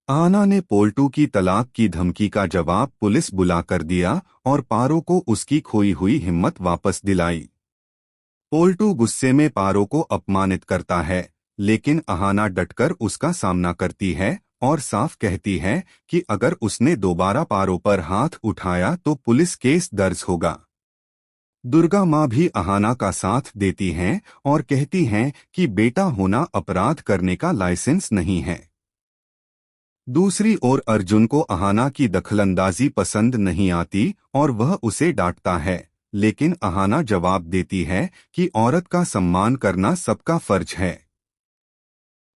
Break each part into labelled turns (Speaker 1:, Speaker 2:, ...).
Speaker 1: आहना ने पोल्टू की तलाक की धमकी का जवाब पुलिस बुलाकर दिया और पारो को उसकी खोई हुई हिम्मत वापस दिलाई। पोल्टू गुस्से में पारो को अपमानित करता है, लेकिन आहना डटकर उसका सामना करती है और साफ कहती है कि अगर उसने दोबारा पारो पर हाथ उठाया तो पुलिस केस दर्ज होगा। दुर्गा माँ भी आहना का साथ देती हैं और कहती हैं कि बेटा होना अपराध करने का लाइसेंस नहीं है। दूसरी ओर अर्जुन को आहना की दखलंदाजी पसंद नहीं आती और वह उसे डांटता है, लेकिन आहना जवाब देती है कि औरत का सम्मान करना सबका फर्ज है।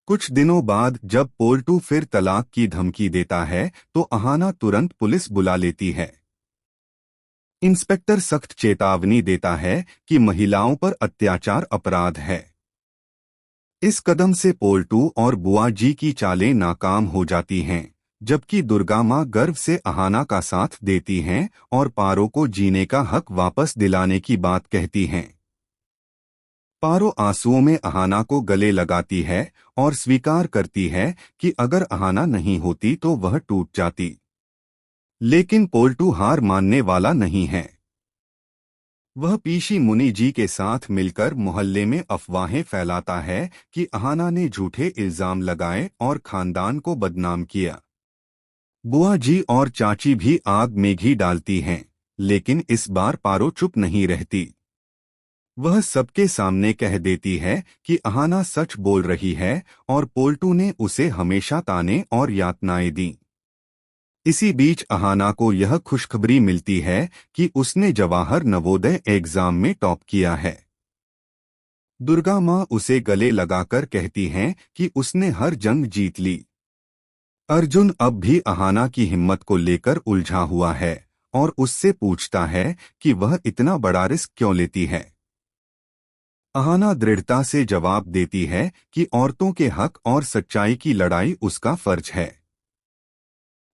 Speaker 1: कुछ दिनों बाद जब पोल्टू फिर तलाक की धमकी देता है तो आहना तुरंत पुलिस बुला लेती है। इंस्पेक्टर सख्त चेतावनी देता है कि महिलाओं पर अत्याचार अपराध है। इस कदम से पोल्टू और बुआ जी की चालें नाकाम हो जाती हैं, जबकि दुर्गा माँ गर्व से आहना का साथ देती हैं और पारो को जीने का हक वापस दिलाने की बात कहती हैं। पारो आंसुओं में आहना को गले लगाती है और स्वीकार करती है कि अगर आहना नहीं होती तो वह टूट जाती। लेकिन पोल्टू हार मानने वाला नहीं है। वह पीशी मुनि जी के साथ मिलकर मोहल्ले में अफवाहें फैलाता है कि आहना ने झूठे इल्जाम लगाए और खानदान को बदनाम किया। बुआ जी और चाची भी आग में घी डालती हैं, लेकिन इस बार पारो चुप नहीं रहती। वह सबके सामने कह देती है कि आहना सच बोल रही है और पोल्टू ने उसे हमेशा ताने और यातनाएं दी। इसी बीच आहना को यह खुशखबरी मिलती है कि उसने जवाहर नवोदय एग्जाम में टॉप किया है। दुर्गा माँ उसे गले लगाकर कहती हैं कि उसने हर जंग जीत ली। अर्जुन अब भी आहना की हिम्मत को लेकर उलझा हुआ है और उससे पूछता है कि वह इतना बड़ा रिस्क क्यों लेती है। आहना दृढ़ता से जवाब देती है कि औरतों के हक और सच्चाई की लड़ाई उसका फर्ज है।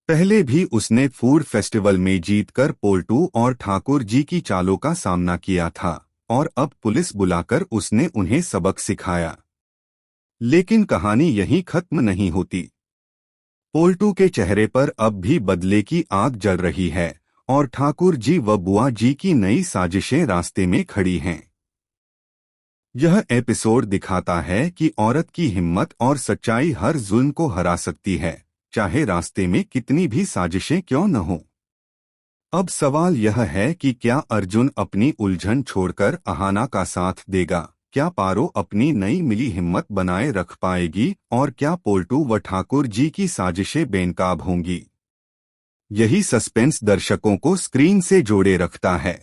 Speaker 1: पहले भी उसने फूड फेस्टिवल में जीतकर पोल्टू और ठाकुर जी की चालों का सामना किया था और अब पुलिस बुलाकर उसने उन्हें सबक सिखाया। लेकिन कहानी यहीं खत्म नहीं होती। पोल्टू के चेहरे पर अब भी बदले की आग जल रही है और ठाकुर जी व बुआ जी की नई साजिशें रास्ते में खड़ी हैं। यह एपिसोड दिखाता है कि औरत की हिम्मत और सच्चाई हर जुल्म को हरा सकती है, चाहे रास्ते में कितनी भी साजिशें क्यों न हों। अब सवाल यह है कि क्या अर्जुन अपनी उलझन छोड़कर आहना का साथ देगा, क्या पारो अपनी नई मिली हिम्मत बनाए रख पाएगी और क्या पोल्टू व ठाकुर जी की साजिशें बेनकाब होंगी। यही सस्पेंस दर्शकों को स्क्रीन से जोड़े रखता है।